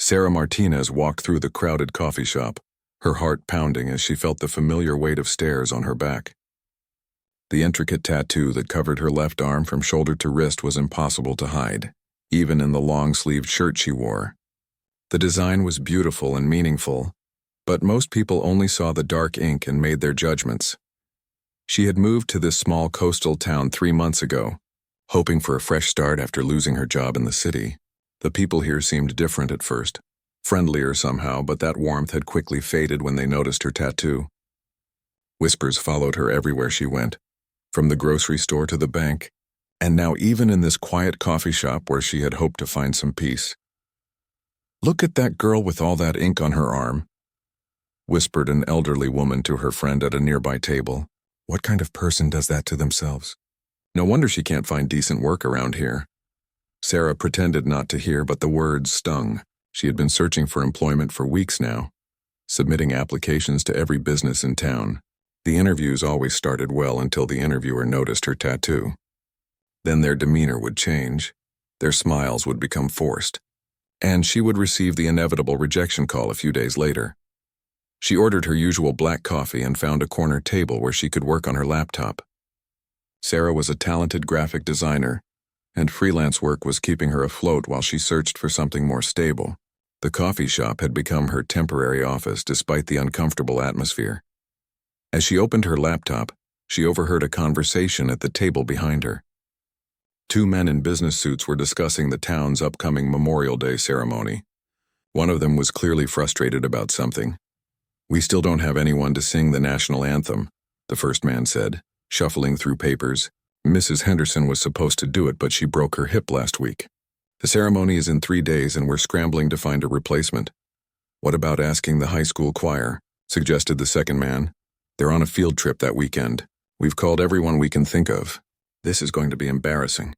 Sarah Martinez walked through the crowded coffee shop, her heart pounding as she felt the familiar weight of stares on her back. The intricate tattoo that covered her left arm from shoulder to wrist was impossible to hide, even in the long-sleeved shirt she wore. The design was beautiful and meaningful, but most people only saw the dark ink and made their judgments. She had moved to this small coastal town 3 months ago, hoping for a fresh start after losing her job in the city. The people here seemed different at first, friendlier somehow, but that warmth had quickly faded when they noticed her tattoo. Whispers followed her everywhere she went, from the grocery store to the bank, and now even in this quiet coffee shop where she had hoped to find some peace. "Look at that girl with all that ink on her arm," whispered an elderly woman to her friend at a nearby table. "What kind of person does that to themselves? No wonder she can't find decent work around here." Sarah pretended not to hear, but the words stung. She had been searching for employment for weeks now, submitting applications to every business in town. The interviews always started well until the interviewer noticed her tattoo. Then their demeanor would change, their smiles would become forced, and she would receive the inevitable rejection call a few days later. She ordered her usual black coffee and found a corner table where she could work on her laptop. Sarah was a talented graphic designer, and freelance work was keeping her afloat while she searched for something more stable. The coffee shop had become her temporary office despite the uncomfortable atmosphere. As she opened her laptop, she overheard a conversation at the table behind her. 2 men in business suits were discussing the town's upcoming Memorial Day ceremony. One of them was clearly frustrated about something. "We still don't have anyone to sing the national anthem," the first man said, shuffling through papers. "Mrs. Henderson was supposed to do it, but she broke her hip last week. The ceremony is in 3 days and we're scrambling to find a replacement." "What about asking the high school choir?" suggested the second man. "They're on a field trip that weekend. We've called everyone we can think of. This is going to be embarrassing.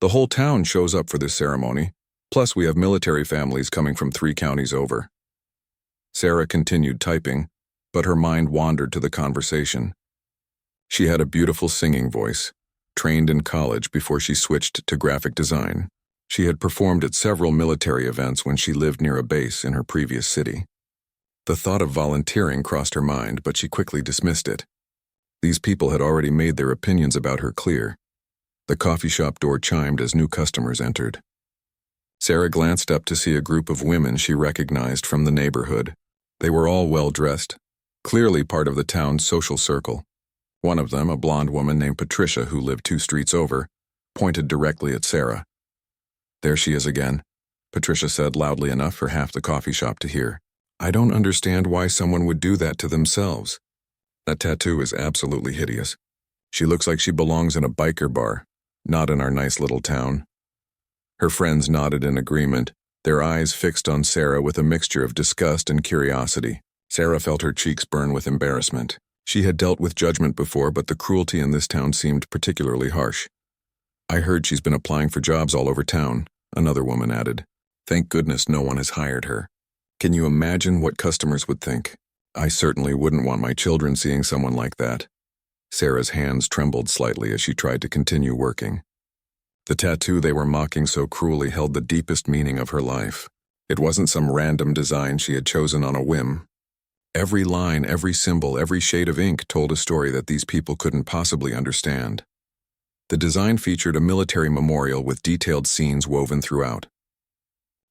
The whole town shows up for this ceremony, plus we have military families coming from 3 counties over." Sarah continued typing, but her mind wandered to the conversation. She had a beautiful singing voice, trained in college before she switched to graphic design. She had performed at several military events when she lived near a base in her previous city. The thought of volunteering crossed her mind, but she quickly dismissed it. These people had already made their opinions about her clear. The coffee shop door chimed as new customers entered. Sarah glanced up to see a group of women she recognized from the neighborhood. They were all well-dressed, clearly part of the town's social circle. One of them, a blonde woman named Patricia who lived 2 streets over, pointed directly at Sarah. "There she is again," Patricia said loudly enough for half the coffee shop to hear. "I don't understand why someone would do that to themselves. That tattoo is absolutely hideous. She looks like she belongs in a biker bar, not in our nice little town." Her friends nodded in agreement, their eyes fixed on Sarah with a mixture of disgust and curiosity. Sarah felt her cheeks burn with embarrassment. She had dealt with judgment before, but the cruelty in this town seemed particularly harsh. "I heard she's been applying for jobs all over town," another woman added. "Thank goodness no one has hired her. Can you imagine what customers would think? I certainly wouldn't want my children seeing someone like that." Sarah's hands trembled slightly as she tried to continue working. The tattoo they were mocking so cruelly held the deepest meaning of her life. It wasn't some random design she had chosen on a whim. Every line, every symbol, every shade of ink told a story that these people couldn't possibly understand. The design featured a military memorial with detailed scenes woven throughout.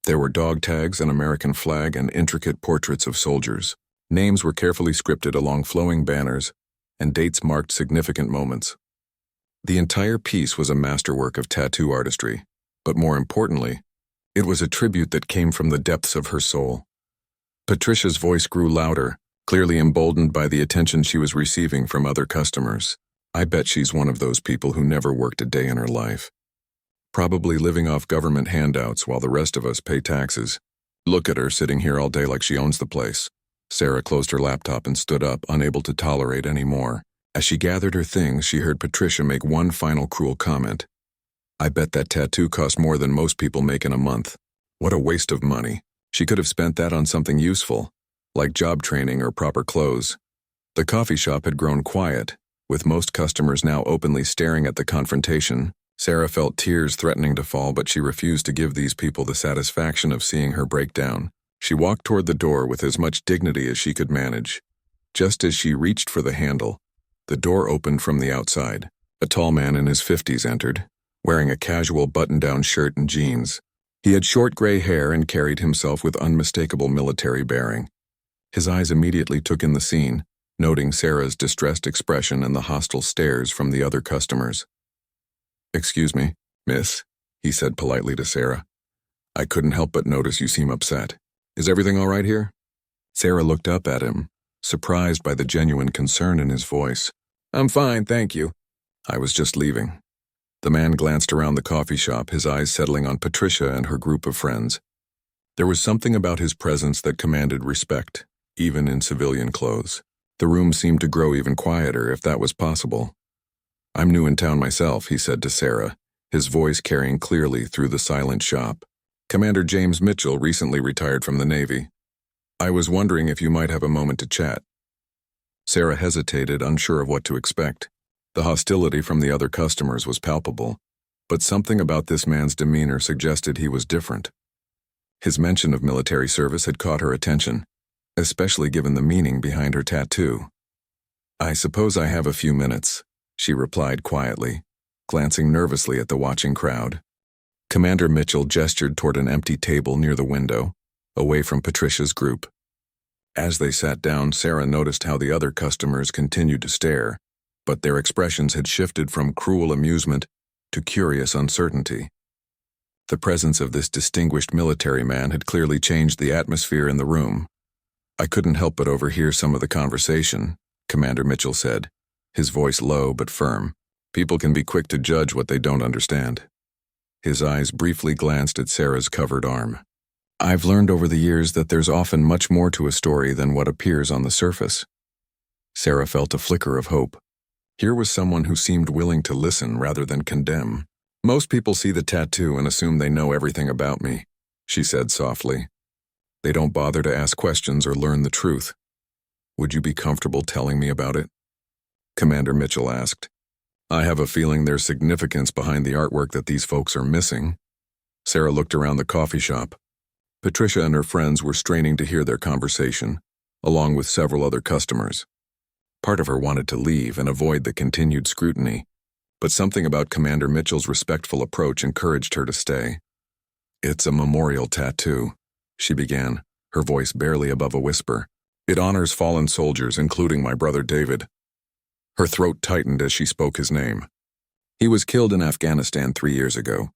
There were dog tags, an American flag, and intricate portraits of soldiers. Names were carefully scripted along flowing banners, and dates marked significant moments. The entire piece was a masterwork of tattoo artistry, but more importantly, it was a tribute that came from the depths of her soul. Patricia's voice grew louder, clearly emboldened by the attention she was receiving from other customers. "I bet she's one of those people who never worked a day in her life. Probably living off government handouts while the rest of us pay taxes. Look at her sitting here all day like she owns the place." Sarah closed her laptop and stood up, unable to tolerate any more. As she gathered her things, she heard Patricia make one final cruel comment. "I bet that tattoo cost more than most people make in a month. What a waste of money. She could have spent that on something useful, like job training or proper clothes." The coffee shop had grown quiet, with most customers now openly staring at the confrontation. Sarah felt tears threatening to fall, but she refused to give these people the satisfaction of seeing her break down. She walked toward the door with as much dignity as she could manage. Just as she reached for the handle, the door opened from the outside. A tall man in his 50s entered, wearing a casual button-down shirt and jeans. He had short gray hair and carried himself with unmistakable military bearing. His eyes immediately took in the scene, noting Sarah's distressed expression and the hostile stares from the other customers. "Excuse me, miss," he said politely to Sarah. "I couldn't help but notice you seem upset. Is everything all right here?" Sarah looked up at him, surprised by the genuine concern in his voice. "I'm fine, thank you. I was just leaving." The man glanced around the coffee shop, his eyes settling on Patricia and her group of friends. There was something about his presence that commanded respect, even in civilian clothes. The room seemed to grow even quieter, if that was possible. "I'm new in town myself," he said to Sarah, his voice carrying clearly through the silent shop. "Commander James Mitchell recently retired from the Navy. I was wondering if you might have a moment to chat." Sarah hesitated, unsure of what to expect. The hostility from the other customers was palpable, but something about this man's demeanor suggested he was different. His mention of military service had caught her attention, especially given the meaning behind her tattoo. "I suppose I have a few minutes," she replied quietly, glancing nervously at the watching crowd. Commander Mitchell gestured toward an empty table near the window, away from Patricia's group. As they sat down, Sarah noticed how the other customers continued to stare, but their expressions had shifted from cruel amusement to curious uncertainty. The presence of this distinguished military man had clearly changed the atmosphere in the room. "I couldn't help but overhear some of the conversation," Commander Mitchell said, his voice low but firm. "People can be quick to judge what they don't understand." His eyes briefly glanced at Sarah's covered arm. "I've learned over the years that there's often much more to a story than what appears on the surface." Sarah felt a flicker of hope. Here was someone who seemed willing to listen rather than condemn. "Most people see the tattoo and assume they know everything about me," she said softly. "They don't bother to ask questions or learn the truth. Would you be comfortable telling me about it?" Commander Mitchell asked. "I have a feeling there's significance behind the artwork that these folks are missing." Sarah looked around the coffee shop. Patricia and her friends were straining to hear their conversation, along with several other customers. Part of her wanted to leave and avoid the continued scrutiny, but something about Commander Mitchell's respectful approach encouraged her to stay. "It's a memorial tattoo," she began, her voice barely above a whisper. "It honors fallen soldiers, including my brother David." Her throat tightened as she spoke his name. He was killed in Afghanistan 3 years ago.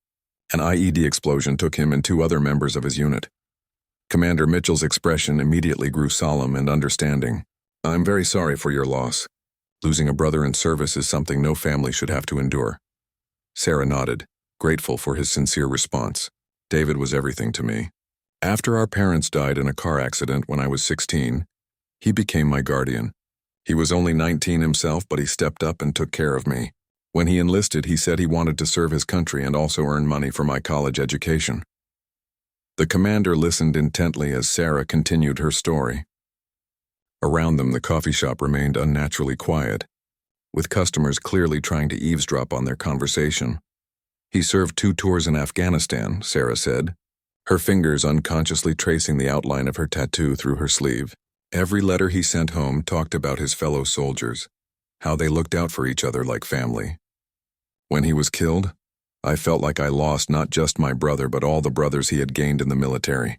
An IED explosion took him and 2 other members of his unit. Commander Mitchell's expression immediately grew solemn and understanding. "I'm very sorry for your loss. Losing a brother in service is something no family should have to endure." Sarah nodded, grateful for his sincere response. "David was everything to me. After our parents died in a car accident when I was 16, he became my guardian. He was only 19 himself, but he stepped up and took care of me. When he enlisted, he said he wanted to serve his country and also earn money for my college education." The commander listened intently as Sarah continued her story. Around them, the coffee shop remained unnaturally quiet, with customers clearly trying to eavesdrop on their conversation. "He served 2 tours in Afghanistan," Sarah said, her fingers unconsciously tracing the outline of her tattoo through her sleeve. "Every letter he sent home talked about his fellow soldiers, how they looked out for each other like family. When he was killed, I felt like I lost not just my brother but all the brothers he had gained in the military.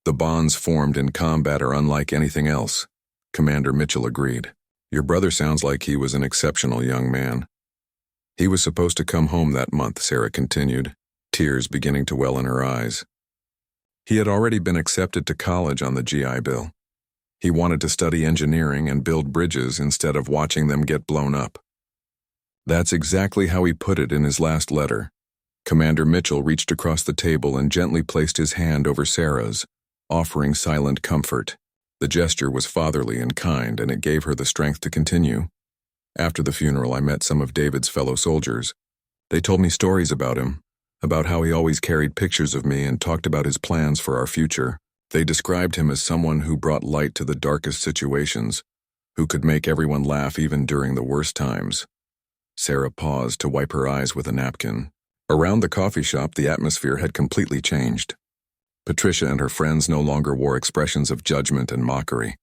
The bonds formed in combat are unlike anything else," Commander Mitchell agreed. "Your brother sounds like he was an exceptional young man." "He was supposed to come home that month," Sarah continued, tears beginning to well in her eyes. "He had already been accepted to college on the GI Bill. He wanted to study engineering and build bridges instead of watching them get blown up. That's exactly how he put it in his last letter." Commander Mitchell reached across the table and gently placed his hand over Sarah's, offering silent comfort. The gesture was fatherly and kind, and it gave her the strength to continue. "After the funeral, I met some of David's fellow soldiers. They told me stories about him, about how he always carried pictures of me and talked about his plans for our future. They described him as someone who brought light to the darkest situations, who could make everyone laugh even during the worst times. Sarah paused to wipe her eyes with a napkin. Around the coffee shop, the atmosphere had completely changed. Patricia and her friends no longer wore expressions of judgment and mockery.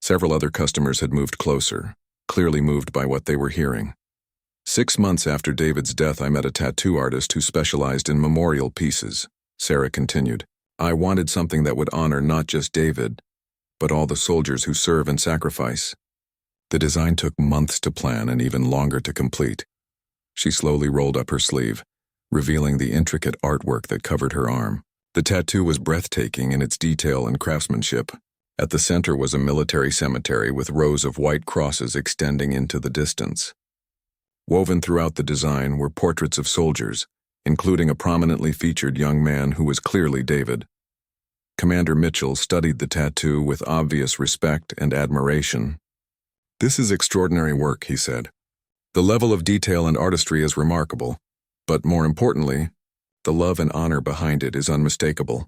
Several other customers had moved closer, clearly moved by what they were hearing. 6 months after David's death, I met a tattoo artist who specialized in memorial pieces, Sarah continued. I wanted something that would honor not just David, but all the soldiers who serve and sacrifice. The design took months to plan and even longer to complete. She slowly rolled up her sleeve, revealing the intricate artwork that covered her arm. The tattoo was breathtaking in its detail and craftsmanship. At the center was a military cemetery with rows of white crosses extending into the distance. Woven throughout the design were portraits of soldiers, including a prominently featured young man who was clearly David. Commander Mitchell studied the tattoo with obvious respect and admiration. This is extraordinary work, he said. The level of detail and artistry is remarkable, but more importantly, the love and honor behind it is unmistakable.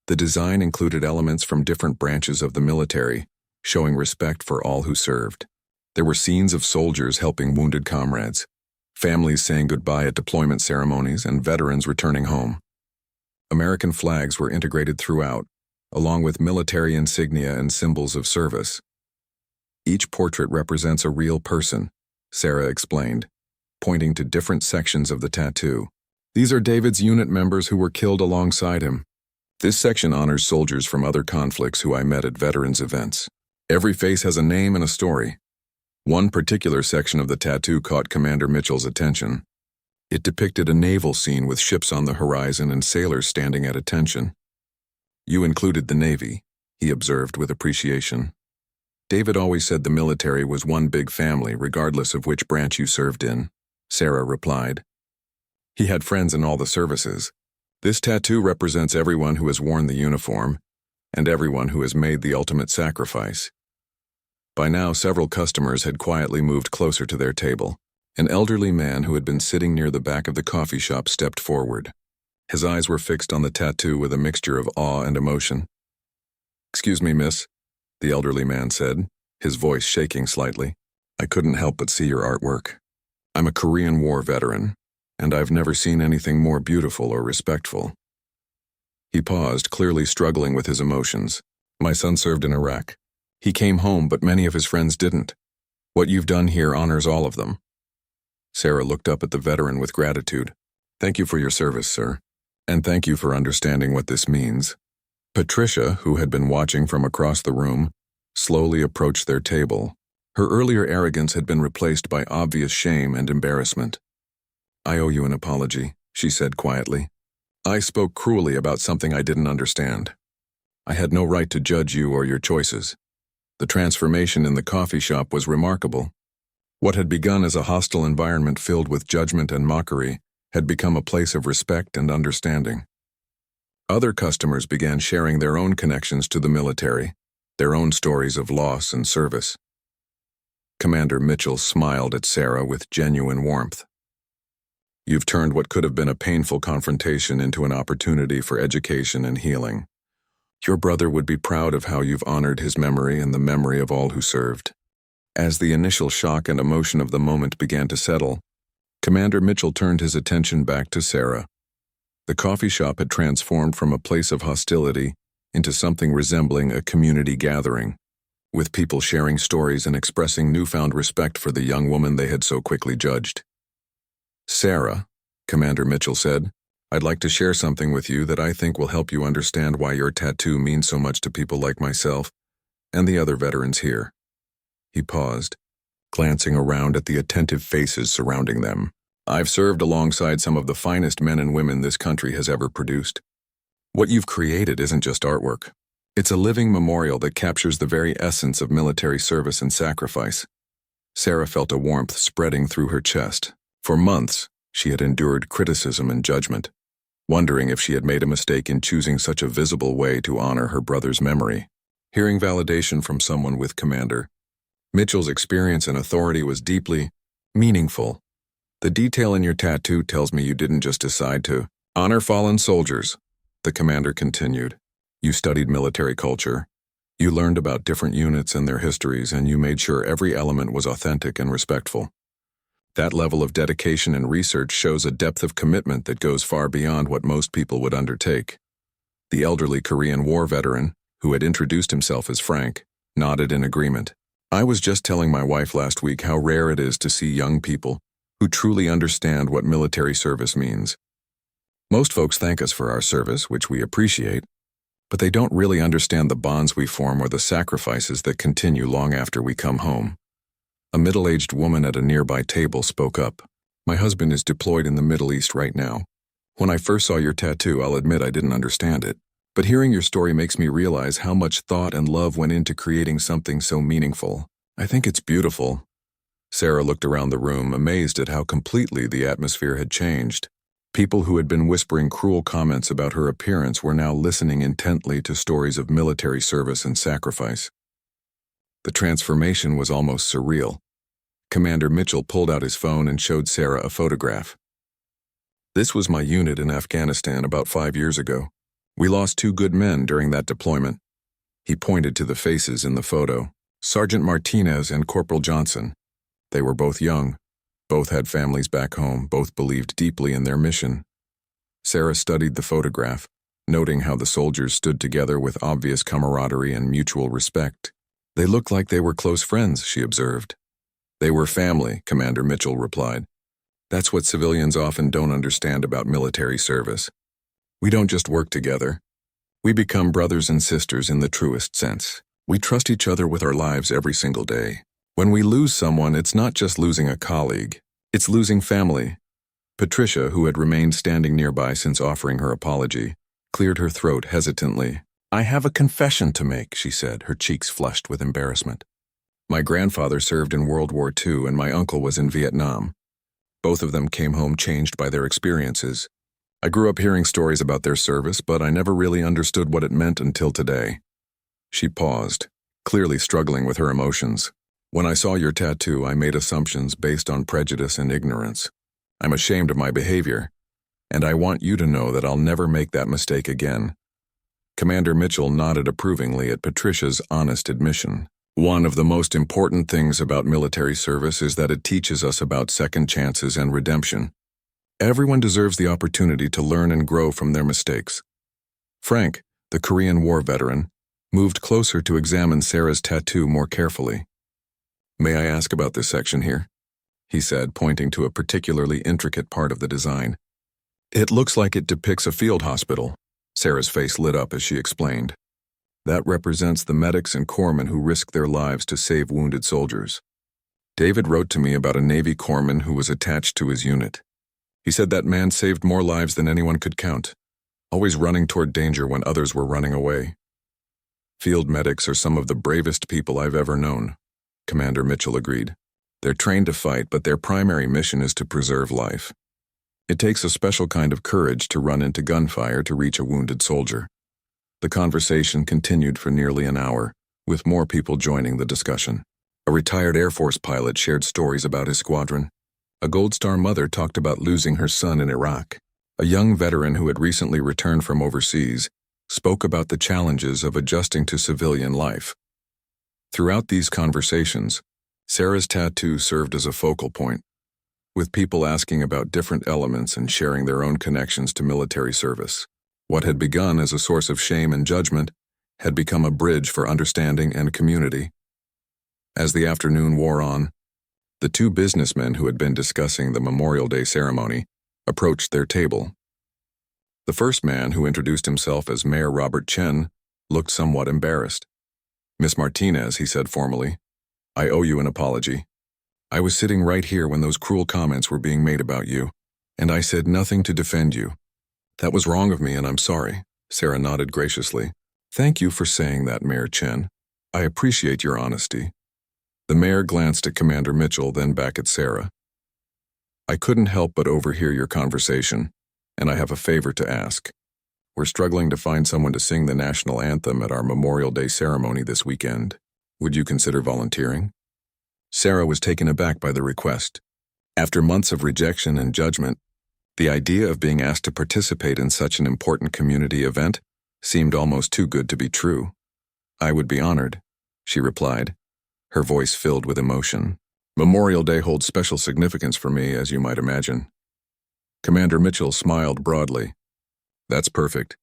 The design included elements from different branches of the military, showing respect for all who served. There were scenes of soldiers helping wounded comrades, families saying goodbye at deployment ceremonies, and veterans returning home. American flags were integrated throughout, along with military insignia and symbols of service. Each portrait represents a real person, Sarah explained, pointing to different sections of the tattoo. These are David's unit members who were killed alongside him. This section honors soldiers from other conflicts who I met at veterans events. Every face has a name and a story. One particular section of the tattoo caught Commander Mitchell's attention. It depicted a naval scene with ships on the horizon and sailors standing at attention. You included the Navy, he observed with appreciation. David always said the military was one big family regardless of which branch you served in, Sarah replied. He had friends in all the services. This tattoo represents everyone who has worn the uniform and everyone who has made the ultimate sacrifice. By now, several customers had quietly moved closer to their table. An elderly man who had been sitting near the back of the coffee shop stepped forward. His eyes were fixed on the tattoo with a mixture of awe and emotion. "Excuse me, miss," the elderly man said, his voice shaking slightly. "I couldn't help but see your artwork. I'm a Korean War veteran, and I've never seen anything more beautiful or respectful." He paused, clearly struggling with his emotions. "My son served in Iraq. He came home, but many of his friends didn't. What you've done here honors all of them." Sarah looked up at the veteran with gratitude. "Thank you for your service, sir. And thank you for understanding what this means." Patricia, who had been watching from across the room, slowly approached their table. Her earlier arrogance had been replaced by obvious shame and embarrassment. "I owe you an apology," she said quietly. "I spoke cruelly about something I didn't understand. I had no right to judge you or your choices. The transformation in the coffee shop was remarkable. What had begun as a hostile environment filled with judgment and mockery had become a place of respect and understanding. Other customers began sharing their own connections to the military, their own stories of loss and service. Commander Mitchell smiled at Sarah with genuine warmth. "You've turned what could have been a painful confrontation into an opportunity for education and healing. Your brother would be proud of how you've honored his memory and the memory of all who served." As the initial shock and emotion of the moment began to settle, Commander Mitchell turned his attention back to Sarah. The coffee shop had transformed from a place of hostility into something resembling a community gathering, with people sharing stories and expressing newfound respect for the young woman they had so quickly judged. "Sarah," Commander Mitchell said, "I'd like to share something with you that I think will help you understand why your tattoo means so much to people like myself and the other veterans here." He paused, glancing around at the attentive faces surrounding them. "I've served alongside some of the finest men and women this country has ever produced. What you've created isn't just artwork. It's a living memorial that captures the very essence of military service and sacrifice." Sarah felt a warmth spreading through her chest. For months, she had endured criticism and judgment, wondering if she had made a mistake in choosing such a visible way to honor her brother's memory. Hearing validation from someone with Commander Mitchell's experience and authority was deeply meaningful. "The detail in your tattoo tells me you didn't just decide to honor fallen soldiers," the commander continued. "You studied military culture. You learned about different units and their histories, and you made sure every element was authentic and respectful. That level of dedication and research shows a depth of commitment that goes far beyond what most people would undertake. The elderly Korean War veteran, who had introduced himself as Frank, nodded in agreement. I was just telling my wife last week how rare it is to see young people who truly understand what military service means. Most folks thank us for our service, which we appreciate, but they don't really understand the bonds we form or the sacrifices that continue long after we come home. A middle-aged woman at a nearby table spoke up. My husband is deployed in the Middle East right now. When I first saw your tattoo, I'll admit I didn't understand it. But hearing your story makes me realize how much thought and love went into creating something so meaningful. I think it's beautiful. Sarah looked around the room, amazed at how completely the atmosphere had changed. People who had been whispering cruel comments about her appearance were now listening intently to stories of military service and sacrifice. The transformation was almost surreal. Commander Mitchell pulled out his phone and showed Sarah a photograph. This was my unit in Afghanistan about 5 years ago. We lost 2 good men during that deployment. He pointed to the faces in the photo, Sergeant Martinez and Corporal Johnson. They were both young. Both had families back home, both believed deeply in their mission. Sarah studied the photograph, noting how the soldiers stood together with obvious camaraderie and mutual respect. They looked like they were close friends, she observed. They were family, Commander Mitchell replied. That's what civilians often don't understand about military service. We don't just work together. We become brothers and sisters in the truest sense. We trust each other with our lives every single day. When we lose someone, it's not just losing a colleague. It's losing family. Patricia, who had remained standing nearby since offering her apology, cleared her throat hesitantly. I have a confession to make, she said, her cheeks flushed with embarrassment. My grandfather served in World War II and my uncle was in Vietnam. Both of them came home changed by their experiences. I grew up hearing stories about their service, but I never really understood what it meant until today. She paused, clearly struggling with her emotions. When I saw your tattoo, I made assumptions based on prejudice and ignorance. I'm ashamed of my behavior, and I want you to know that I'll never make that mistake again. Commander Mitchell nodded approvingly at Patricia's honest admission. One of the most important things about military service is that it teaches us about second chances and redemption. Everyone deserves the opportunity to learn and grow from their mistakes. Frank, the Korean War veteran, moved closer to examine Sarah's tattoo more carefully. May I ask about this section here? He said, pointing to a particularly intricate part of the design. It looks like it depicts a field hospital. Sarah's face lit up as she explained. That represents the medics and corpsmen who risk their lives to save wounded soldiers. David wrote to me about a Navy corpsman who was attached to his unit. He said that man saved more lives than anyone could count, always running toward danger when others were running away. Field medics are some of the bravest people I've ever known, Commander Mitchell agreed. They're trained to fight, but their primary mission is to preserve life. It takes a special kind of courage to run into gunfire to reach a wounded soldier. The conversation continued for nearly an hour, with more people joining the discussion. A retired Air Force pilot shared stories about his squadron. A Gold Star mother talked about losing her son in Iraq. A young veteran who had recently returned from overseas spoke about the challenges of adjusting to civilian life. Throughout these conversations, Sarah's tattoo served as a focal point, with people asking about different elements and sharing their own connections to military service. What had begun as a source of shame and judgment had become a bridge for understanding and community. As the afternoon wore on, the 2 businessmen who had been discussing the Memorial Day ceremony approached their table. The first man, who introduced himself as Mayor Robert Chen, looked somewhat embarrassed. Miss Martinez, he said formally, I owe you an apology. I was sitting right here when those cruel comments were being made about you, and I said nothing to defend you. That was wrong of me, and I'm sorry. Sarah nodded graciously. Thank you for saying that, Mayor Chen. I appreciate your honesty. The mayor glanced at Commander Mitchell, then back at Sarah. I couldn't help but overhear your conversation, and I have a favor to ask. We're struggling to find someone to sing the national anthem at our Memorial Day ceremony this weekend. Would you consider volunteering? Sarah was taken aback by the request. After months of rejection and judgment, the idea of being asked to participate in such an important community event seemed almost too good to be true. I would be honored, she replied, her voice filled with emotion. Memorial Day holds special significance for me, as you might imagine. Commander Mitchell smiled broadly. That's perfect.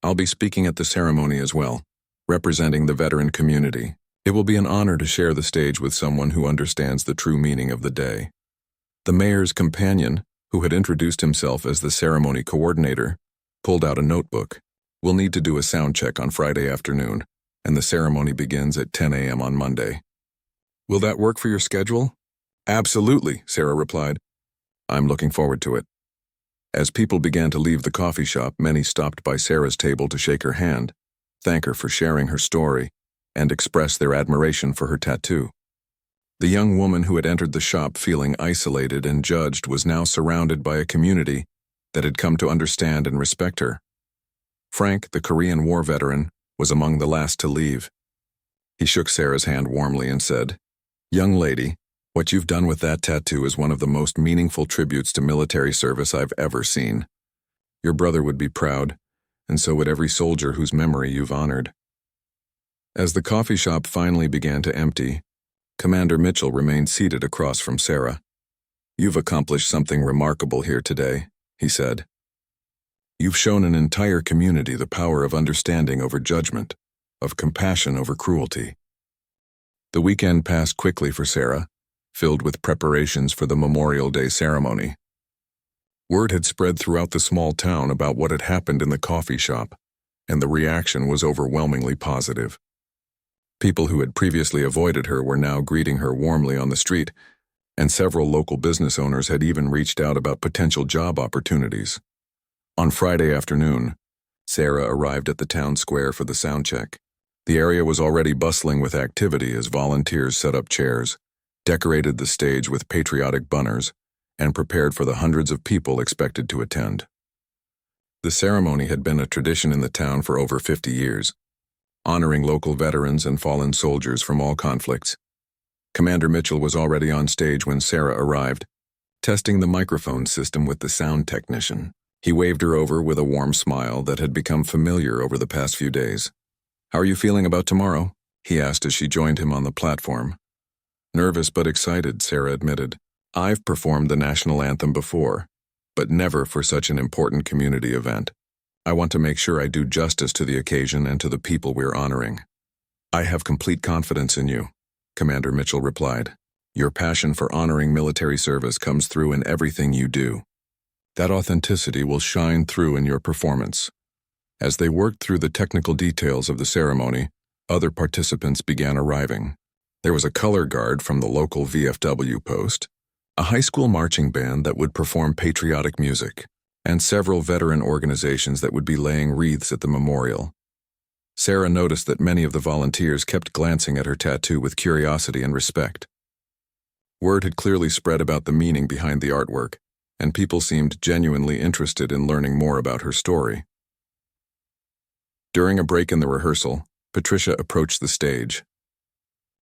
I'll be speaking at the ceremony as well, representing the veteran community. It will be an honor to share the stage with someone who understands the true meaning of the day. The mayor's companion, who had introduced himself as the ceremony coordinator, pulled out a notebook. We'll need to do a sound check on Friday afternoon, and the ceremony begins at 10 a.m. on Monday. Will that work for your schedule? Absolutely, Sarah replied. I'm looking forward to it. As people began to leave the coffee shop, many stopped by Sarah's table to shake her hand, thank her for sharing her story, and express their admiration for her tattoo. The young woman who had entered the shop feeling isolated and judged was now surrounded by a community that had come to understand and respect her. Frank, the Korean War veteran, was among the last to leave. He shook Sarah's hand warmly and said, "Young lady, what you've done with that tattoo is one of the most meaningful tributes to military service I've ever seen. Your brother would be proud, and so would every soldier whose memory you've honored." As the coffee shop finally began to empty, Commander Mitchell remained seated across from Sarah. "You've accomplished something remarkable here today," he said. "You've shown an entire community the power of understanding over judgment, of compassion over cruelty." The weekend passed quickly for Sarah, filled with preparations for the Memorial Day ceremony. Word had spread throughout the small town about what had happened in the coffee shop, and the reaction was overwhelmingly positive. People who had previously avoided her were now greeting her warmly on the street, and several local business owners had even reached out about potential job opportunities. On Friday afternoon, Sarah arrived at the town square for the sound check. The area was already bustling with activity as volunteers set up chairs, decorated the stage with patriotic banners, and prepared for the hundreds of people expected to attend. The ceremony had been a tradition in the town for over 50 years, honoring local veterans and fallen soldiers from all conflicts. Commander Mitchell was already on stage when Sarah arrived, testing the microphone system with the sound technician. He waved her over with a warm smile that had become familiar over the past few days. "How are you feeling about tomorrow?" he asked as she joined him on the platform. "Nervous but excited," Sarah admitted. "I've performed the national anthem before, but never for such an important community event. I want to make sure I do justice to the occasion and to the people we're honoring." "I have complete confidence in you," Commander Mitchell replied. "Your passion for honoring military service comes through in everything you do. That authenticity will shine through in your performance." As they worked through the technical details of the ceremony, other participants began arriving. There was a color guard from the local VFW post, a high school marching band that would perform patriotic music, and several veteran organizations that would be laying wreaths at the memorial. Sarah noticed that many of the volunteers kept glancing at her tattoo with curiosity and respect. Word had clearly spread about the meaning behind the artwork, and people seemed genuinely interested in learning more about her story. During a break in the rehearsal, Patricia approached the stage.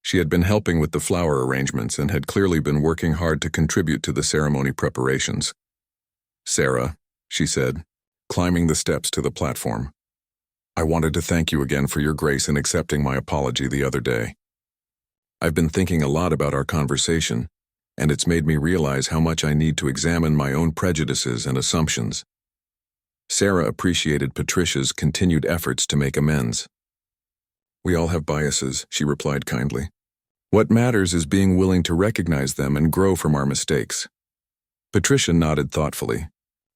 She had been helping with the flower arrangements and had clearly been working hard to contribute to the ceremony preparations. "Sarah," she said, climbing the steps to the platform, "I wanted to thank you again for your grace in accepting my apology the other day. I've been thinking a lot about our conversation, and it's made me realize how much I need to examine my own prejudices and assumptions." Sarah appreciated Patricia's continued efforts to make amends. "We all have biases," she replied kindly. "What matters is being willing to recognize them and grow from our mistakes." Patricia nodded thoughtfully.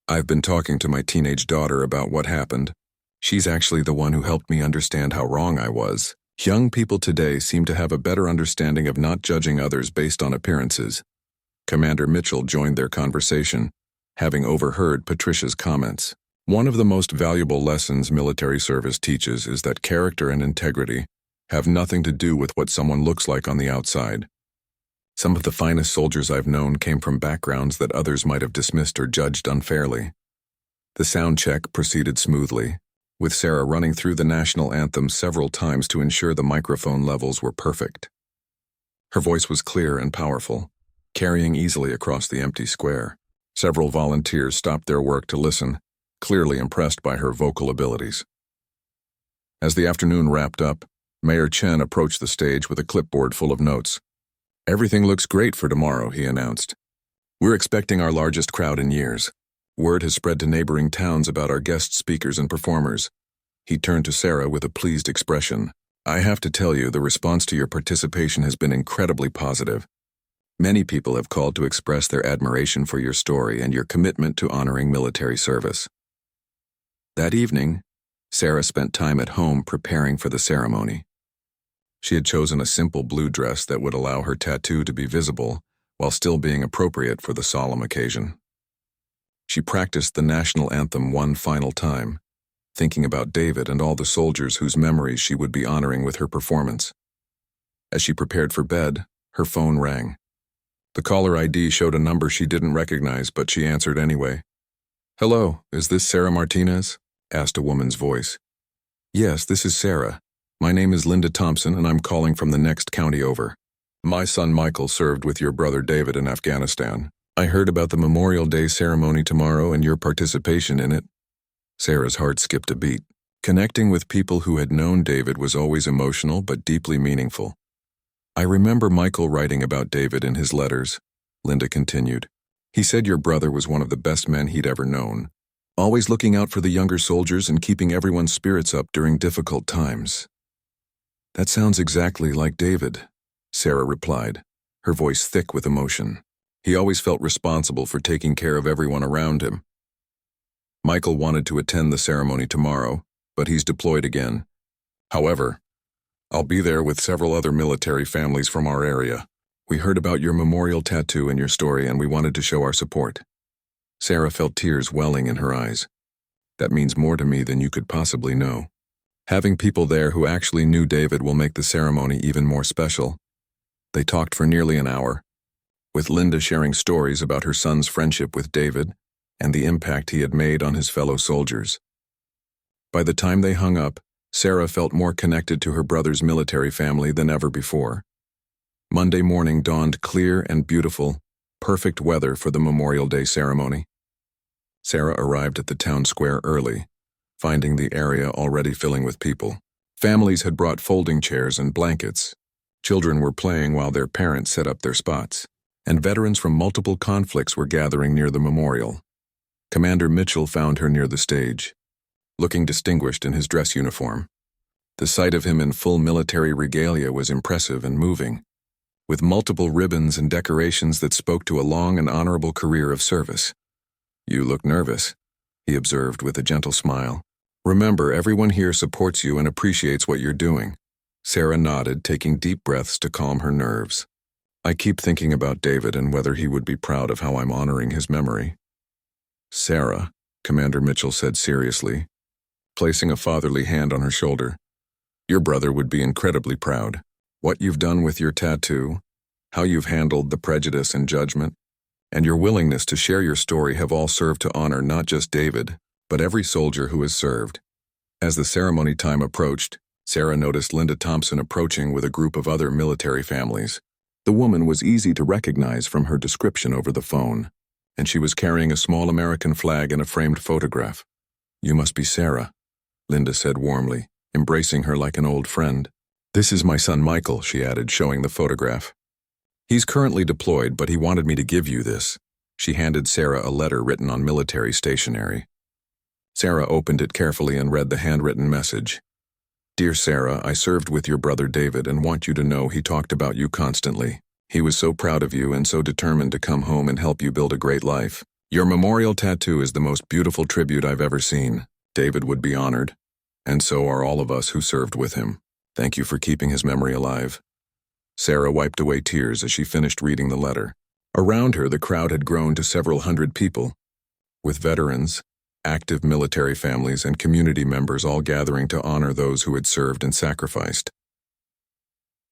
"I've been talking to my teenage daughter about what happened. She's actually the one who helped me understand how wrong I was. Young people today seem to have a better understanding of not judging others based on appearances." Commander Mitchell joined their conversation, having overheard Patricia's comments. "One of the most valuable lessons military service teaches is that character and integrity have nothing to do with what someone looks like on the outside. Some of the finest soldiers I've known came from backgrounds that others might have dismissed or judged unfairly." The sound check proceeded smoothly, with Sarah running through the national anthem several times to ensure the microphone levels were perfect. Her voice was clear and powerful, carrying easily across the empty square. Several volunteers stopped their work to listen, clearly impressed by her vocal abilities. As the afternoon wrapped up, Mayor Chen approached the stage with a clipboard full of notes. Everything looks great for tomorrow, he announced. We're expecting our largest crowd in years. Word has spread to neighboring towns about our guest speakers and performers. He turned to Sarah with a pleased expression. I have to tell you, the response to your participation has been incredibly positive. Many people have called to express their admiration for your story and your commitment to honoring military service. That evening, Sarah spent time at home preparing for the ceremony. She had chosen a simple blue dress that would allow her tattoo to be visible while still being appropriate for the solemn occasion. She practiced the national anthem one final time, thinking about David and all the soldiers whose memories she would be honoring with her performance. As she prepared for bed, her phone rang. The caller ID showed a number she didn't recognize, but she answered anyway. Hello, is this Sarah Martinez? Asked a woman's voice. Yes, this is Sarah. My name is Linda Thompson, and I'm calling from the next county over. My son Michael served with your brother David in Afghanistan. I heard about the Memorial Day ceremony tomorrow and your participation in it. Sarah's heart skipped a beat. Connecting with people who had known David was always emotional but deeply meaningful. I remember Michael writing about David in his letters, Linda continued. He said your brother was one of the best men he'd ever known, always looking out for the younger soldiers and keeping everyone's spirits up during difficult times. That sounds exactly like David, Sarah replied, her voice thick with emotion. He always felt responsible for taking care of everyone around him. Michael wanted to attend the ceremony tomorrow, but he's deployed again. However, I'll be there with several other military families from our area. We heard about your memorial tattoo and your story, and we wanted to show our support. Sarah felt tears welling in her eyes. That means more to me than you could possibly know. Having people there who actually knew David will make the ceremony even more special. They talked for nearly an hour, with Linda sharing stories about her son's friendship with David and the impact he had made on his fellow soldiers. By the time they hung up, Sarah felt more connected to her brother's military family than ever before. Monday morning dawned clear and beautiful, perfect weather for the Memorial Day ceremony. Sarah arrived at the town square early, finding the area already filling with people. Families had brought folding chairs and blankets. Children were playing while their parents set up their spots, and veterans from multiple conflicts were gathering near the memorial. Commander Mitchell found her near the stage, looking distinguished in his dress uniform. The sight of him in full military regalia was impressive and moving, with multiple ribbons and decorations that spoke to a long and honorable career of service. You look nervous, he observed with a gentle smile. Remember, everyone here supports you and appreciates what you're doing. Sarah nodded, taking deep breaths to calm her nerves. I keep thinking about David and whether he would be proud of how I'm honoring his memory. Sarah, Commander Mitchell said seriously, placing a fatherly hand on her shoulder. Your brother would be incredibly proud. What you've done with your tattoo, how you've handled the prejudice and judgment, and your willingness to share your story have all served to honor not just David, but every soldier who has served. As the ceremony time approached, Sarah noticed Linda Thompson approaching with a group of other military families. The woman was easy to recognize from her description over the phone, and she was carrying a small American flag and a framed photograph. You must be Sarah, Linda said warmly, embracing her like an old friend. This is my son Michael, she added, showing the photograph. He's currently deployed, but he wanted me to give you this. She handed Sarah a letter written on military stationery. Sarah opened it carefully and read the handwritten message. Dear Sarah, I served with your brother David and want you to know he talked about you constantly. He was so proud of you and so determined to come home and help you build a great life. Your memorial tattoo is the most beautiful tribute I've ever seen. David would be honored, and so are all of us who served with him. Thank you for keeping his memory alive. Sarah wiped away tears as she finished reading the letter. Around her, the crowd had grown to several hundred people, with veterans, active military families, and community members all gathering to honor those who had served and sacrificed.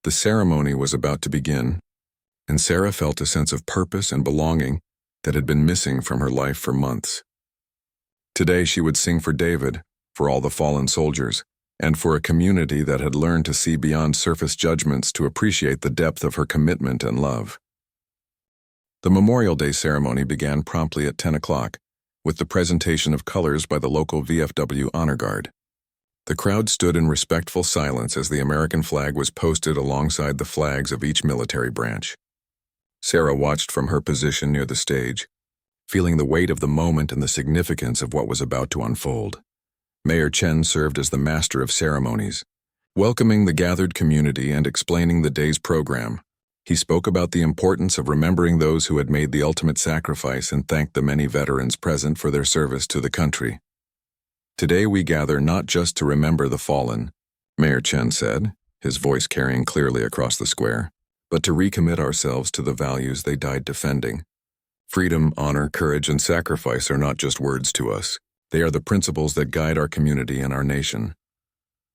The ceremony was about to begin, and Sarah felt a sense of purpose and belonging that had been missing from her life for months. Today she would sing for David, for all the fallen soldiers, and for a community that had learned to see beyond surface judgments to appreciate the depth of her commitment and love. The Memorial Day ceremony began promptly at 10 o'clock, with the presentation of colors by the local VFW Honor Guard. The crowd stood in respectful silence as the American flag was posted alongside the flags of each military branch. Sarah watched from her position near the stage, feeling the weight of the moment and the significance of what was about to unfold. Mayor Chen served as the master of ceremonies, welcoming the gathered community and explaining the day's program. He spoke about the importance of remembering those who had made the ultimate sacrifice and thanked the many veterans present for their service to the country. Today we gather not just to remember the fallen, Mayor Chen said, his voice carrying clearly across the square, but to recommit ourselves to the values they died defending. Freedom, honor, courage, and sacrifice are not just words to us. They are the principles that guide our community and our nation.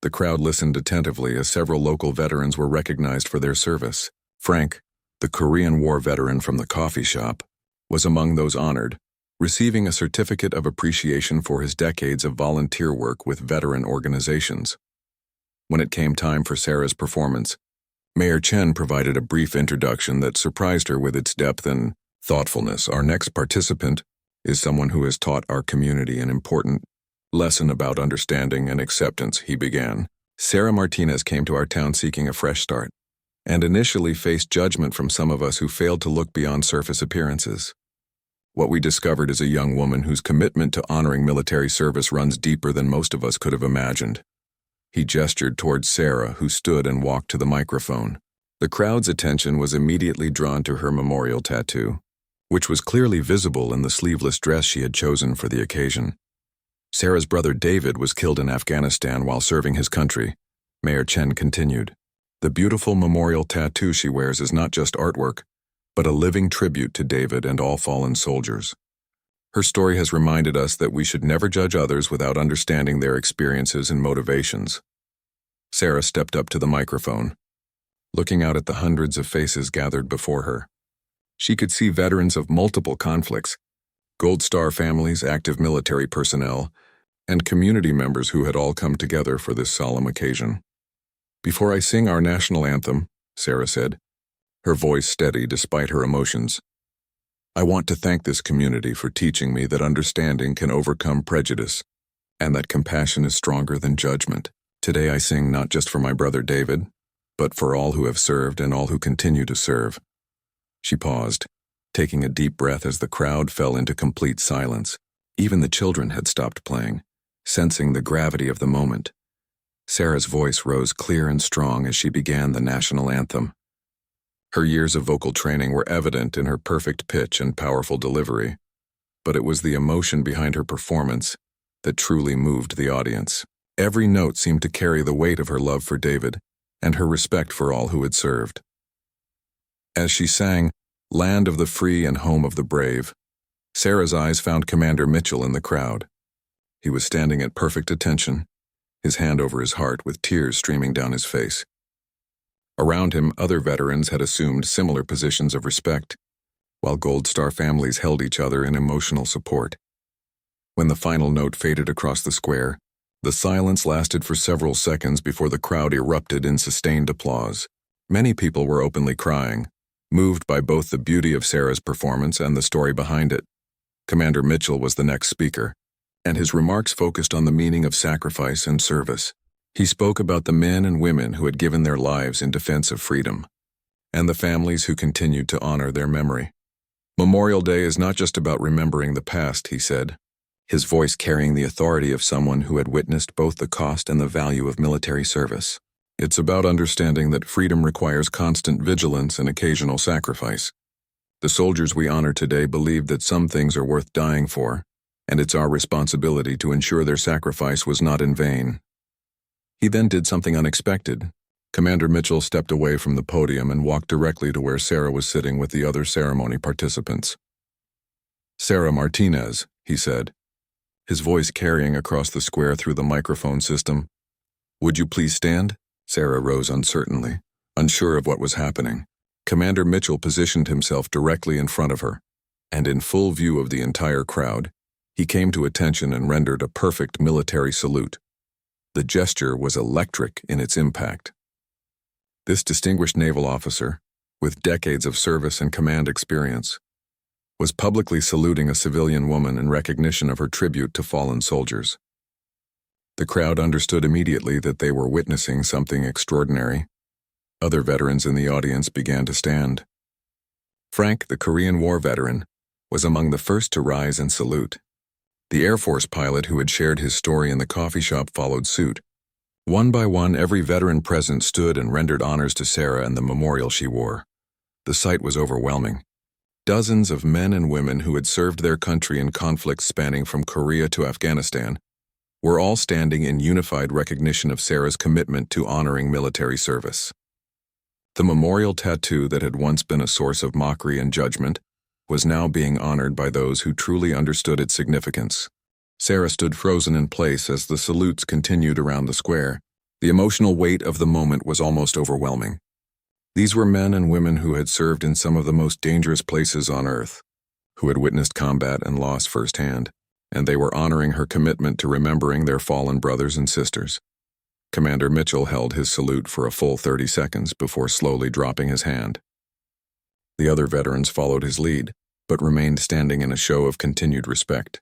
The crowd listened attentively as several local veterans were recognized for their service. Frank, the Korean War veteran from the coffee shop, was among those honored, receiving a certificate of appreciation for his decades of volunteer work with veteran organizations. When it came time for Sarah's performance, Mayor Chen provided a brief introduction that surprised her with its depth and thoughtfulness. Our next participant is someone who has taught our community an important lesson about understanding and acceptance, he began. Sarah Martinez came to our town seeking a fresh start, and initially faced judgment from some of us who failed to look beyond surface appearances. What we discovered is a young woman whose commitment to honoring military service runs deeper than most of us could have imagined. He gestured towards Sarah, who stood and walked to the microphone. The crowd's attention was immediately drawn to her memorial tattoo, which was clearly visible in the sleeveless dress she had chosen for the occasion. Sarah's brother David was killed in Afghanistan while serving his country, Mayor Chen continued. The beautiful memorial tattoo she wears is not just artwork, but a living tribute to David and all fallen soldiers. Her story has reminded us that we should never judge others without understanding their experiences and motivations. Sarah stepped up to the microphone, looking out at the hundreds of faces gathered before her. She could see veterans of multiple conflicts, Gold Star families, active military personnel, and community members who had all come together for this solemn occasion. Before I sing our national anthem, Sarah said, her voice steady despite her emotions, I want to thank this community for teaching me that understanding can overcome prejudice, and that compassion is stronger than judgment. Today I sing not just for my brother David, but for all who have served and all who continue to serve. She paused, taking a deep breath as the crowd fell into complete silence. Even the children had stopped playing, sensing the gravity of the moment. Sarah's voice rose clear and strong as she began the national anthem. Her years of vocal training were evident in her perfect pitch and powerful delivery, but it was the emotion behind her performance that truly moved the audience. Every note seemed to carry the weight of her love for David and her respect for all who had served. As she sang, Land of the Free and Home of the Brave, Sarah's eyes found Commander Mitchell in the crowd. He was standing at perfect attention, his hand over his heart with tears streaming down his face. Around him, other veterans had assumed similar positions of respect, while Gold Star families held each other in emotional support. When the final note faded across the square, the silence lasted for several seconds before the crowd erupted in sustained applause. Many people were openly crying, moved by both the beauty of Sarah's performance and the story behind it. Commander Mitchell was the next speaker, and his remarks focused on the meaning of sacrifice and service. He spoke about the men and women who had given their lives in defense of freedom, and the families who continued to honor their memory. Memorial Day is not just about remembering the past, he said, his voice carrying the authority of someone who had witnessed both the cost and the value of military service. It's about understanding that freedom requires constant vigilance and occasional sacrifice. The soldiers we honor today believed that some things are worth dying for, and it's our responsibility to ensure their sacrifice was not in vain. He then did something unexpected. Commander Mitchell stepped away from the podium and walked directly to where Sarah was sitting with the other ceremony participants. Sarah Martinez, he said, his voice carrying across the square through the microphone system. Would you please stand? Sarah rose uncertainly, unsure of what was happening. Commander Mitchell positioned himself directly in front of her, and in full view of the entire crowd, he came to attention and rendered a perfect military salute. The gesture was electric in its impact. This distinguished naval officer, with decades of service and command experience, was publicly saluting a civilian woman in recognition of her tribute to fallen soldiers. The crowd understood immediately that they were witnessing something extraordinary. Other veterans in the audience began to stand. Frank, the Korean War veteran, was among the first to rise and salute. The Air Force pilot who had shared his story in the coffee shop followed suit. One by one, every veteran present stood and rendered honors to Sarah and the memorial she wore. The sight was overwhelming. Dozens of men and women who had served their country in conflicts spanning from Korea to Afghanistan were all standing in unified recognition of Sarah's commitment to honoring military service. The memorial tattoo that had once been a source of mockery and judgment was now being honored by those who truly understood its significance. Sarah stood frozen in place as the salutes continued around the square. The emotional weight of the moment was almost overwhelming. These were men and women who had served in some of the most dangerous places on earth, who had witnessed combat and loss firsthand, and they were honoring her commitment to remembering their fallen brothers and sisters. Commander Mitchell held his salute for a full 30 seconds before slowly dropping his hand. The other veterans followed his lead, but remained standing in a show of continued respect.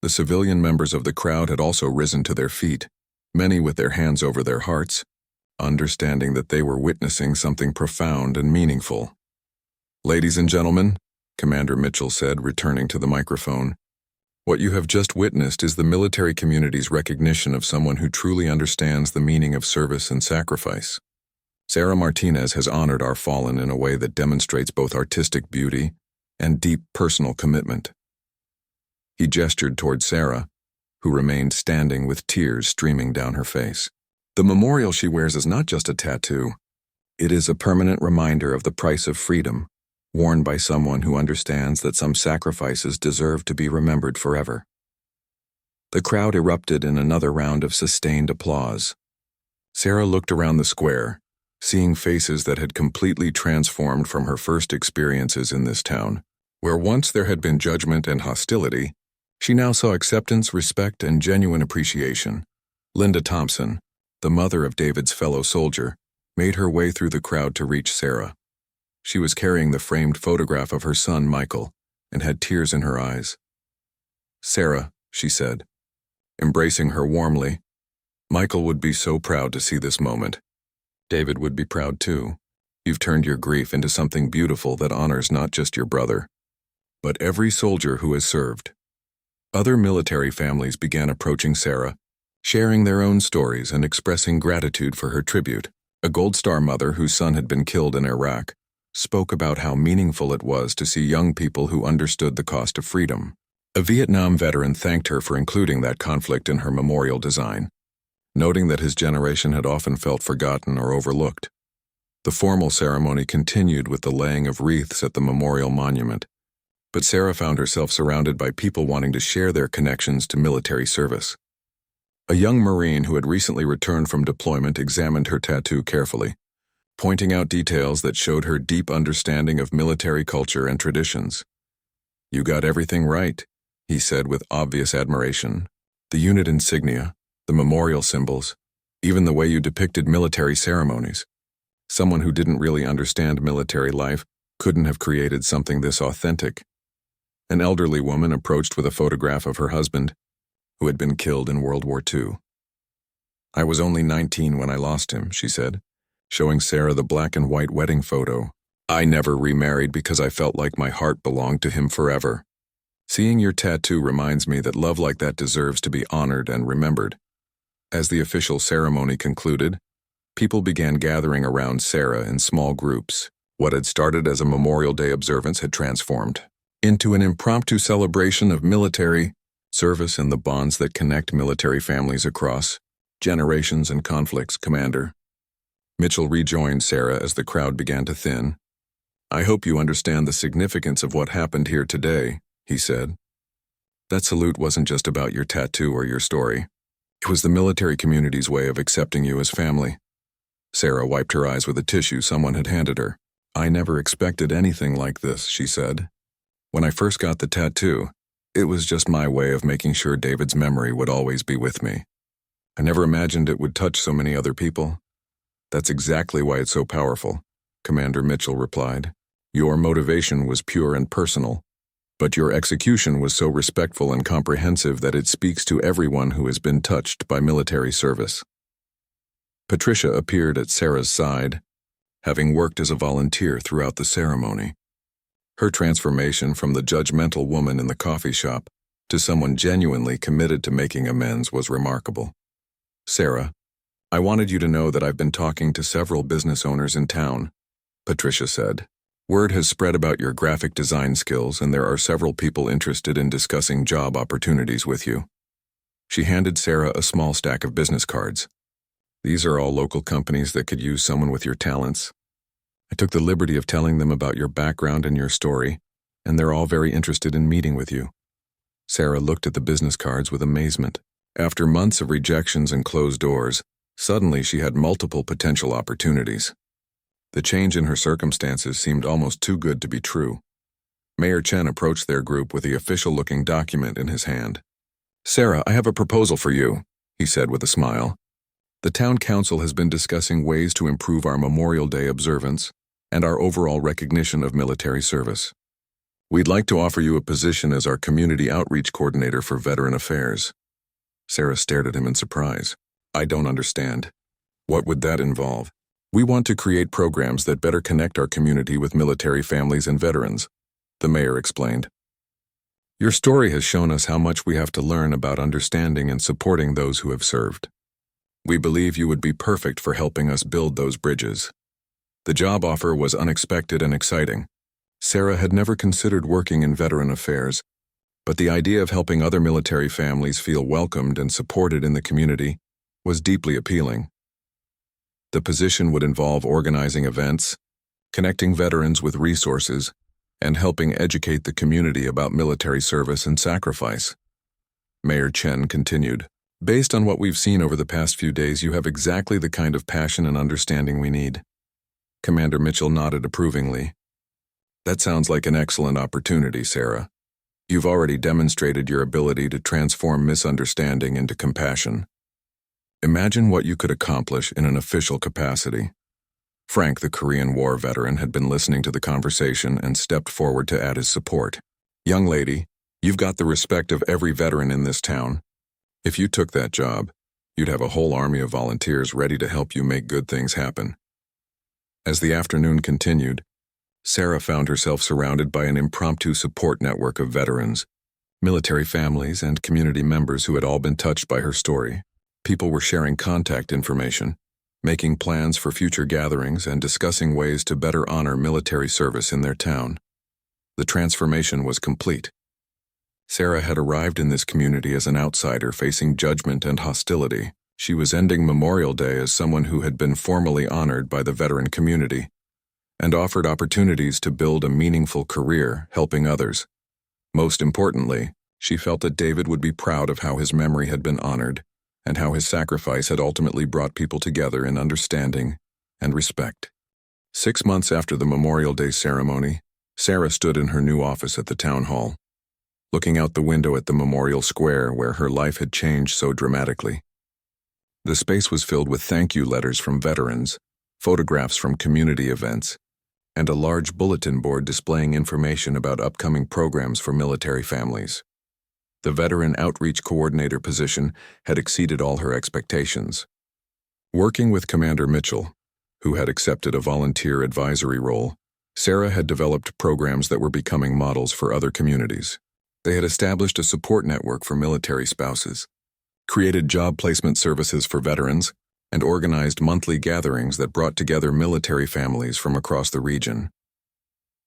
The civilian members of the crowd had also risen to their feet, many with their hands over their hearts, understanding that they were witnessing something profound and meaningful. "Ladies and gentlemen," Commander Mitchell said, returning to the microphone, "what you have just witnessed is the military community's recognition of someone who truly understands the meaning of service and sacrifice. Sarah Martinez has honored our fallen in a way that demonstrates both artistic beauty and deep personal commitment." He gestured toward Sarah, who remained standing with tears streaming down her face. "The memorial she wears is not just a tattoo. It is a permanent reminder of the price of freedom, worn by someone who understands that some sacrifices deserve to be remembered forever." The crowd erupted in another round of sustained applause. Sarah looked around the square, seeing faces that had completely transformed from her first experiences in this town. Where once there had been judgment and hostility, she now saw acceptance, respect, and genuine appreciation. Linda Thompson, the mother of David's fellow soldier, made her way through the crowd to reach Sarah. She was carrying the framed photograph of her son, Michael, and had tears in her eyes. "Sarah," she said, embracing her warmly, "Michael would be so proud to see this moment. David would be proud too. You've turned your grief into something beautiful that honors not just your brother, but every soldier who has served." Other military families began approaching Sarah, sharing their own stories and expressing gratitude for her tribute. A Gold Star mother whose son had been killed in Iraq spoke about how meaningful it was to see young people who understood the cost of freedom. A Vietnam veteran thanked her for including that conflict in her memorial design, noting that his generation had often felt forgotten or overlooked. The formal ceremony continued with the laying of wreaths at the memorial monument, but Sarah found herself surrounded by people wanting to share their connections to military service. A young Marine who had recently returned from deployment examined her tattoo carefully, pointing out details that showed her deep understanding of military culture and traditions. "You got everything right," he said with obvious admiration. "The unit insignia, the memorial symbols, even the way you depicted military ceremonies. Someone who didn't really understand military life couldn't have created something this authentic." An elderly woman approached with a photograph of her husband, who had been killed in World War II. "I was only 19 when I lost him," she said, showing Sarah the black and white wedding photo. "I never remarried because I felt like my heart belonged to him forever. Seeing your tattoo reminds me that love like that deserves to be honored and remembered." As the official ceremony concluded, people began gathering around Sarah in small groups. What had started as a Memorial Day observance had transformed into an impromptu celebration of military service and the bonds that connect military families across generations and conflicts. Commander Mitchell rejoined Sarah as the crowd began to thin. "I hope you understand the significance of what happened here today," he said. "That salute wasn't just about your tattoo or your story. It was the military community's way of accepting you as family." Sarah wiped her eyes with a tissue someone had handed her. "I never expected anything like this," she said. "When I first got the tattoo, it was just my way of making sure David's memory would always be with me. I never imagined it would touch so many other people." "That's exactly why it's so powerful," Commander Mitchell replied. "Your motivation was pure and personal, but your execution was so respectful and comprehensive that it speaks to everyone who has been touched by military service." Patricia appeared at Sarah's side, having worked as a volunteer throughout the ceremony. Her transformation from the judgmental woman in the coffee shop to someone genuinely committed to making amends was remarkable. "Sarah, I wanted you to know that I've been talking to several business owners in town," Patricia said. "Word has spread about your graphic design skills, and there are several people interested in discussing job opportunities with you." She handed Sarah a small stack of business cards. "These are all local companies that could use someone with your talents. I took the liberty of telling them about your background and your story, and they're all very interested in meeting with you." Sarah looked at the business cards with amazement. After months of rejections and closed doors, suddenly she had multiple potential opportunities. The change in her circumstances seemed almost too good to be true. Mayor Chen approached their group with the official-looking document in his hand. "Sarah, I have a proposal for you," he said with a smile. "The town council has been discussing ways to improve our Memorial Day observance and our overall recognition of military service. We'd like to offer you a position as our community outreach coordinator for veteran affairs." Sarah stared at him in surprise. "I don't understand. What would that involve?" "We want to create programs that better connect our community with military families and veterans," the mayor explained. "Your story has shown us how much we have to learn about understanding and supporting those who have served. We believe you would be perfect for helping us build those bridges." The job offer was unexpected and exciting. Sarah had never considered working in veteran affairs, but the idea of helping other military families feel welcomed and supported in the community was deeply appealing. The position would involve organizing events, connecting veterans with resources, and helping educate the community about military service and sacrifice. Mayor Chen continued, "Based on what we've seen over the past few days, you have exactly the kind of passion and understanding we need." Commander Mitchell nodded approvingly. "That sounds like an excellent opportunity, Sarah. You've already demonstrated your ability to transform misunderstanding into compassion. Imagine what you could accomplish in an official capacity." Frank, the Korean War veteran, had been listening to the conversation and stepped forward to add his support. "Young lady, you've got the respect of every veteran in this town. If you took that job, you'd have a whole army of volunteers ready to help you make good things happen." As the afternoon continued, Sarah found herself surrounded by an impromptu support network of veterans, military families, and community members who had all been touched by her story. People were sharing contact information, making plans for future gatherings, and discussing ways to better honor military service in their town. The transformation was complete. Sarah had arrived in this community as an outsider facing judgment and hostility. She was ending Memorial Day as someone who had been formally honored by the veteran community and offered opportunities to build a meaningful career helping others. Most importantly, she felt that David would be proud of how his memory had been honored and how his sacrifice had ultimately brought people together in understanding and respect. 6 months after the Memorial Day ceremony, Sarah stood in her new office at the town hall, looking out the window at the memorial square where her life had changed so dramatically. The space was filled with thank you letters from veterans, photographs from community events, and a large bulletin board displaying information about upcoming programs for military families. The Veteran Outreach Coordinator position had exceeded all her expectations. Working with Commander Mitchell, who had accepted a volunteer advisory role, Sarah had developed programs that were becoming models for other communities. They had established a support network for military spouses, created job placement services for veterans, and organized monthly gatherings that brought together military families from across the region.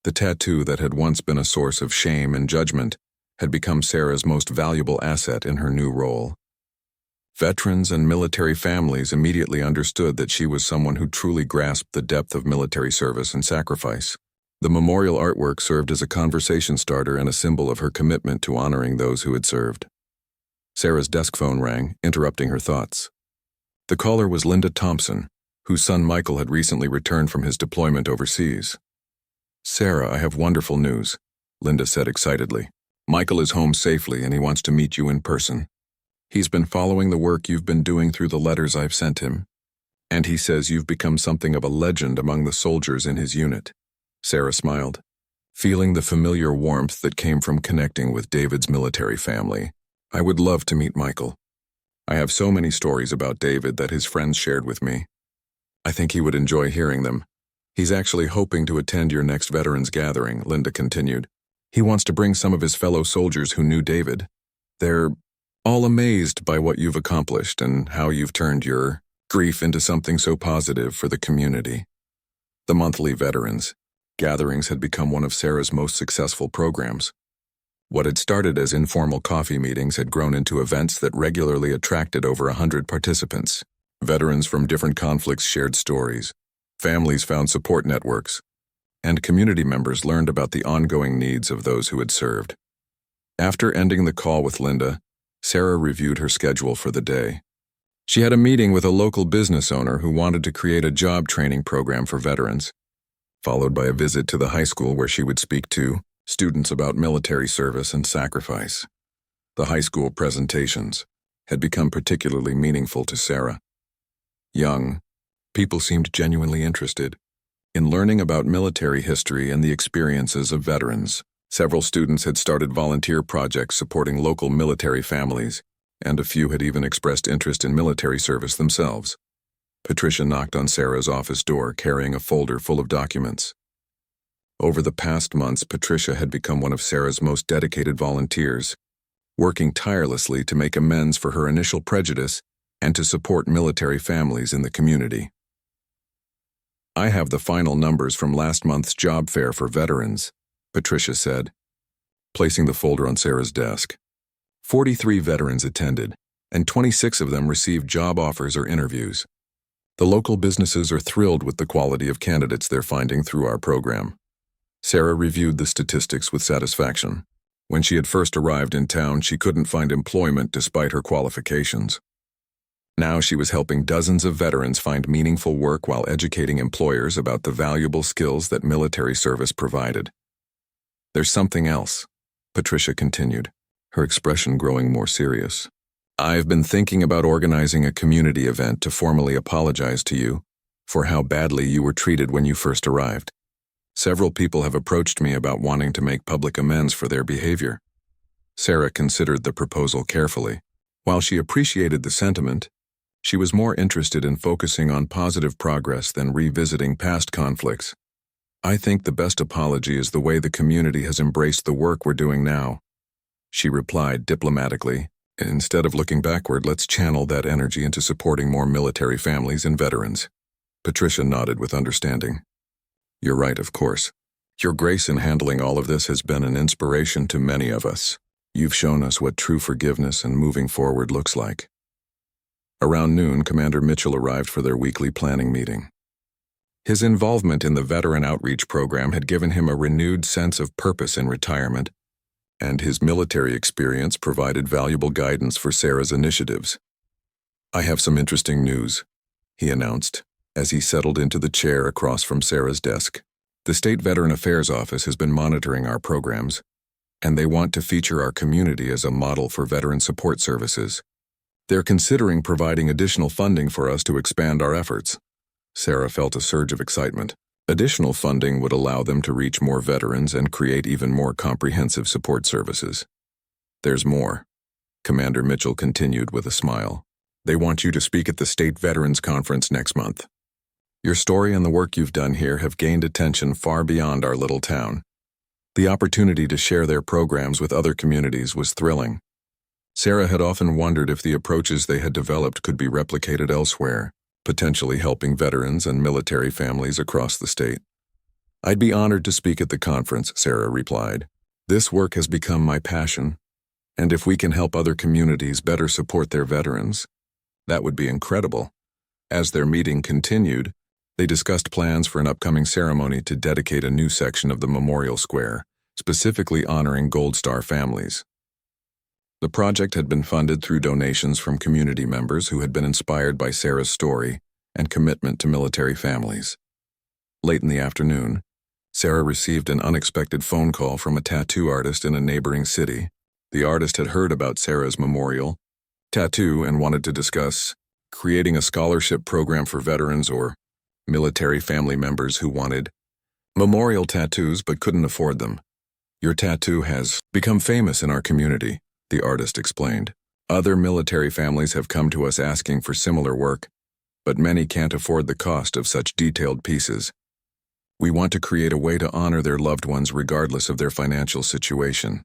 The tattoo that had once been a source of shame and judgment had become Sarah's most valuable asset in her new role. Veterans and military families immediately understood that she was someone who truly grasped the depth of military service and sacrifice. The memorial artwork served as a conversation starter and a symbol of her commitment to honoring those who had served. Sarah's desk phone rang, interrupting her thoughts. The caller was Linda Thompson, whose son Michael had recently returned from his deployment overseas. "Sarah, I have wonderful news," Linda said excitedly. "Michael is home safely and he wants to meet you in person. He's been following the work you've been doing through the letters I've sent him, and he says you've become something of a legend among the soldiers in his unit." Sarah smiled, feeling the familiar warmth that came from connecting with David's military family. "I would love to meet Michael. I have so many stories about David that his friends shared with me. I think he would enjoy hearing them," He's actually hoping to attend your next veterans gathering, Linda continued. He wants to bring some of his fellow soldiers who knew David. They're all amazed by what you've accomplished and how you've turned your grief into something so positive for the community. The monthly veterans gatherings had become one of Sarah's most successful programs. What had started as informal coffee meetings had grown into events that regularly attracted over 100 participants. Veterans from different conflicts shared stories, families found support networks, and community members learned about the ongoing needs of those who had served. After ending the call with Linda, Sarah reviewed her schedule for the day. She had a meeting with a local business owner who wanted to create a job training program for veterans, followed by a visit to the high school where she would speak to students about military service and sacrifice. The high school presentations had become particularly meaningful to Sarah. Young people seemed genuinely interested in learning about military history and the experiences of veterans. Several students had started volunteer projects supporting local military families, and a few had even expressed interest in military service themselves. Patricia knocked on Sarah's office door carrying a folder full of documents. Over the past months, Patricia had become one of Sarah's most dedicated volunteers, working tirelessly to make amends for her initial prejudice and to support military families in the community. I have the final numbers from last month's job fair for veterans, Patricia said, placing the folder on Sarah's desk. 43 veterans attended, and 26 of them received job offers or interviews. The local businesses are thrilled with the quality of candidates they're finding through our program. Sarah reviewed the statistics with satisfaction. When she had first arrived in town, she couldn't find employment despite her qualifications. Now she was helping dozens of veterans find meaningful work while educating employers about the valuable skills that military service provided. There's something else, Patricia continued, her expression growing more serious. I've been thinking about organizing a community event to formally apologize to you for how badly you were treated when you first arrived. Several people have approached me about wanting to make public amends for their behavior. Sarah considered the proposal carefully. While she appreciated the sentiment, she was more interested in focusing on positive progress than revisiting past conflicts. I think the best apology is the way the community has embraced the work we're doing now, she replied diplomatically. Instead of looking backward, let's channel that energy into supporting more military families and veterans. Patricia nodded with understanding. You're right, of course. Your grace in handling all of this has been an inspiration to many of us. You've shown us what true forgiveness and moving forward looks like. Around noon, Commander Mitchell arrived for their weekly planning meeting. His involvement in the veteran outreach program had given him a renewed sense of purpose in retirement, and his military experience provided valuable guidance for Sarah's initiatives. I have some interesting news, he announced, as he settled into the chair across from Sarah's desk. The State Veteran Affairs Office has been monitoring our programs, and they want to feature our community as a model for veteran support services. They're considering providing additional funding for us to expand our efforts. Sarah felt a surge of excitement. Additional funding would allow them to reach more veterans and create even more comprehensive support services. There's more, Commander Mitchell continued with a smile. They want you to speak at the State Veterans Conference next month. Your story and the work you've done here have gained attention far beyond our little town. The opportunity to share their programs with other communities was thrilling. Sarah had often wondered if the approaches they had developed could be replicated elsewhere, potentially helping veterans and military families across the state. I'd be honored to speak at the conference, Sarah replied. This work has become my passion, and if we can help other communities better support their veterans, that would be incredible. As their meeting continued, they discussed plans for an upcoming ceremony to dedicate a new section of the Memorial Square, specifically honoring Gold Star families. The project had been funded through donations from community members who had been inspired by Sarah's story and commitment to military families. Late in the afternoon, Sarah received an unexpected phone call from a tattoo artist in a neighboring city. The artist had heard about Sarah's memorial tattoo and wanted to discuss creating a scholarship program for veterans or military family members who wanted memorial tattoos but couldn't afford them. Your tattoo has become famous in our community, the artist explained. Other military families have come to us asking for similar work, but many can't afford the cost of such detailed pieces. We want to create a way to honor their loved ones regardless of their financial situation.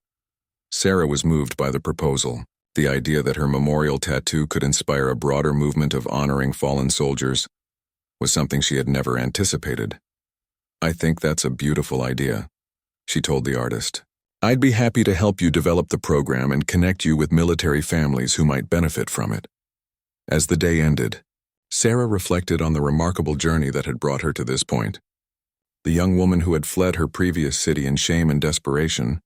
Sarah was moved by the proposal. The idea that her memorial tattoo could inspire a broader movement of honoring fallen soldiers was something she had never anticipated. "I think that's a beautiful idea," she told the artist. "I'd be happy to help you develop the program and connect you with military families who might benefit from it." As the day ended, Sarah reflected on the remarkable journey that had brought her to this point. The young woman who had fled her previous city in shame and desperation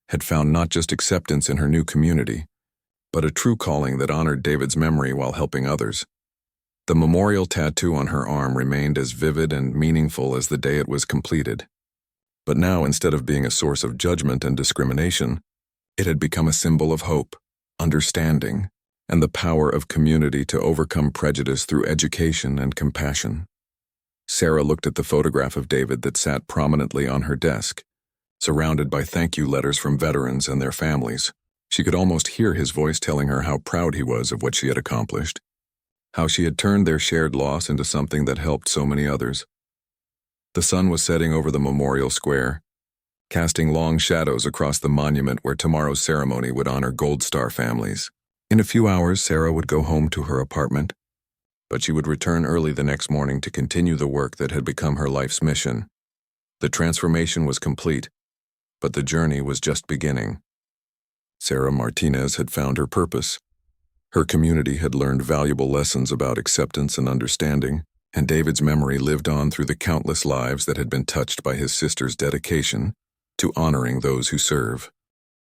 had found not just acceptance in her new community, but a true calling that honored David's memory while helping others. The memorial tattoo on her arm remained as vivid and meaningful as the day it was completed. But now, instead of being a source of judgment and discrimination, it had become a symbol of hope, understanding, and the power of community to overcome prejudice through education and compassion. Sarah looked at the photograph of David that sat prominently on her desk, surrounded by thank you letters from veterans and their families. She could almost hear his voice telling her how proud he was of what she had accomplished, how she had turned their shared loss into something that helped so many others. The sun was setting over the memorial square, casting long shadows across the monument where tomorrow's ceremony would honor Gold Star families. In a few hours, Sarah would go home to her apartment, but she would return early the next morning to continue the work that had become her life's mission. The transformation was complete, but the journey was just beginning. Sarah Martinez had found her purpose. Her community had learned valuable lessons about acceptance and understanding, and David's memory lived on through the countless lives that had been touched by his sister's dedication to honoring those who serve.